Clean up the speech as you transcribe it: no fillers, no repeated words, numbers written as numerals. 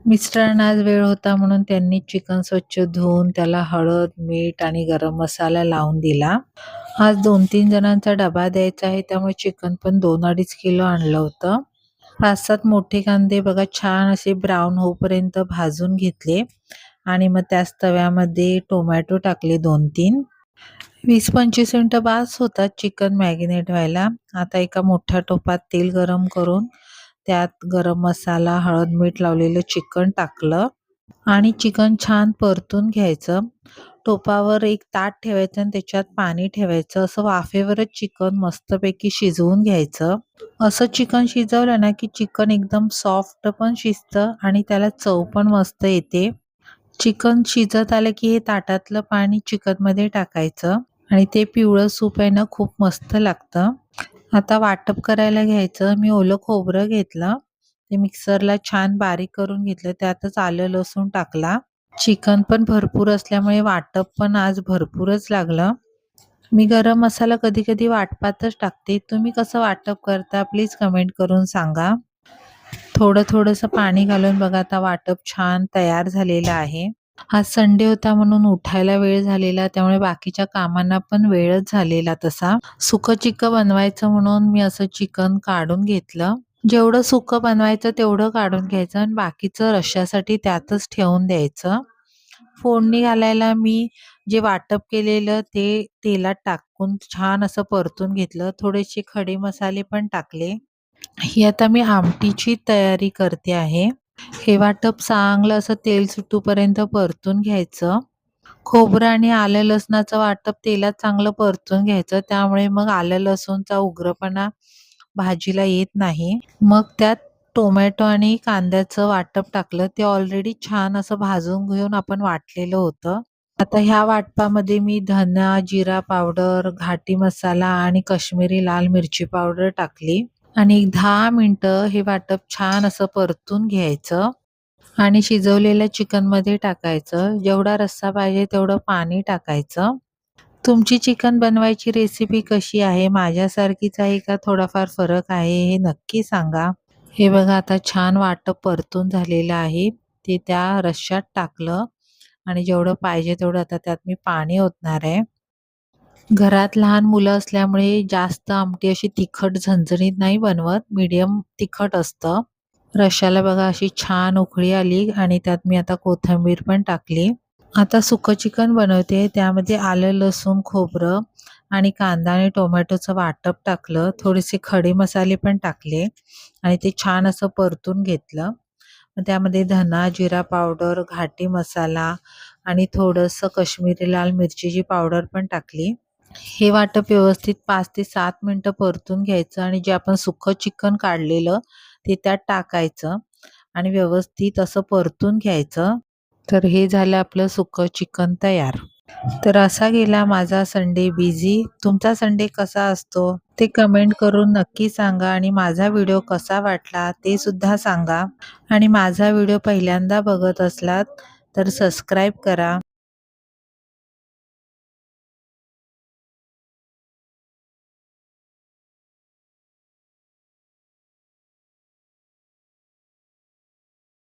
मिस्टरांना आज वेळ होता म्हणून त्यांनी चिकन स्वच्छ धुवून त्याला हळद, मीठ आणि गरम मसाला लावून दिला. आज 2-3 जणांचा डबा द्यायचा आहे त्यामुळे चिकन पण 2-2.5 किलो आणलं होतं. 5-7 मोठे कांदे बघा छान असे ब्राऊन होईपर्यंत भाजून घेतले आणि मग त्याच तव्यामध्ये टोमॅटो टाकले 2-3. 20-25 मिनिटं बास होतात चिकन मॅरिनेट व्हायला. आता एका मोठ्या टोपात तेल गरम करून त्यात गरम मसाला, हळद, मीठ लावलेलं चिकन टाकलं आणि चिकन छान परतून घ्यायचं. टोपावर एक ताट ठेवायचं आणि त्याच्यात पाणी ठेवायचं. असं वाफेवरच चिकन मस्तपैकी शिजवून घ्यायचं. असं चिकन शिजवलं ना की चिकन एकदम सॉफ्ट पण शिजतं आणि त्याला चव पण मस्त येते. चिकन शिजत आलं की हे ताटातलं पाणी चिकनमध्ये टाकायचं आणि ते पिवळं सूप आहे ना खूप मस्त लागतं. आता वाटप करायला घ्यायचं. मी ओलं खोबरं घेतलं. ते मिक्सरला छान बारीक करून घेतलं. त्यातच आलं लसूण टाकला. चिकन पण भरपूर असल्यामुळे वाटप पण आज भरपूरच लागलं. मी गरम मसाला कधी-कधी वाटपातच टाकते. तुम्ही कसं वाटप करता प्लीज कमेंट करून सांगा. थोडंसं पाणी घालून बघा आता वाटप छान तयार झालेलं आहे. आज संडे होता म्हणून उठायला वेळ झालेला त्यामुळे बाकीच्या कामांना पण वेळच झालेला तसा. सुकं चिकन बनवायचं म्हणून मी असं चिकन काढून घेतलं. जेवढं सुकं बनवायचं तेवढं काढून घ्यायचं आणि बाकीचं रश्श्यासाठी त्यातच ठेवून द्यायचं. फोडणी घालायला मी जे वाटप केलेलं ते तेलात टाकून छान असं परतून घेतलं. थोडेसे खडे मसाले पण टाकले. ही आता मी आमटीची तयारी करते आहे. हे वाटप चांगलं असं तेल सुटूपर्यंत परतून घ्यायचं. खोबरं आणि आलं लसणाचं वाटप तेलात चांगलं परतून घ्यायचं. त्यामुळे मग आलं लसूणचा उग्रपणा भाजीला येत नाही. मग त्यात टोमॅटो आणि कांद्याचं वाटप टाकलं. ते ऑलरेडी छान असं भाजून घेऊन आपण वाटलेलं होतं. आता ह्या वाटपामध्ये मी धना, जिरा पावडर, घाटी मसाला आणि काश्मीरी लाल मिरची पावडर टाकली आणि एक 10 मिनिटं हे वाटप छान असं परतून घ्यायचं आणि शिजवलेल्या चिकनमध्ये टाकायचं. जेवढा रस्सा पाहिजे तेवढं पाणी टाकायचं. तुमची चिकन बनवायची रेसिपी कशी आहे? माझ्यासारखीच आहे का थोडाफार फरक आहे? हे नक्की सांगा. हे बघा आता छान वाटप परतून झालेलं आहे. ते त्या रश्श्यात टाकलं आणि जेवढं पाहिजे तेवढं आता त्यात मी पाणी ओतणार आहे. घरात लहान मुलं असल्यामुळे जास्त आमटी अशी तिखट झणझणीत नाही बनवत, मीडियम तिखट असतं. रश्श्याला बघा अशी छान उकळी आली आणि त्यात मी आता कोथिंबीर पण टाकली. आता सुकं चिकन बनवते. त्यामध्ये आलं, लसूण, खोबरं आणि कांदा आणि टोमॅटोचं वाटप टाकलं. थोडेसे खडे मसाले पण टाकले आणि ते छान असं परतून घेतलं. मग त्यामध्ये धना, जिरा पावडर, घाटी मसाला आणि थोडंसं काश्मीरी लाल मिरचीची पावडर पण टाकली. हे वाटप व्यवस्थित 5 ते 7 मिनिटं परतून घ्यायचं आणि जे आपण सुकं चिकन काढलेलं ते त्यात टाकायचं आणि व्यवस्थित असं परतून घ्यायचं. तर हे झालं आपलं सुकं चिकन तयार. तर असा गेला माझा संडे बिझी. तुमचा संडे कसा असतो ते कमेंट करून नक्की सांगा आणि माझा व्हिडिओ कसा वाटला ते सुद्धा सांगा आणि माझा व्हिडिओ पहिल्यांदा बघत असलात तर सबस्क्राईब करा.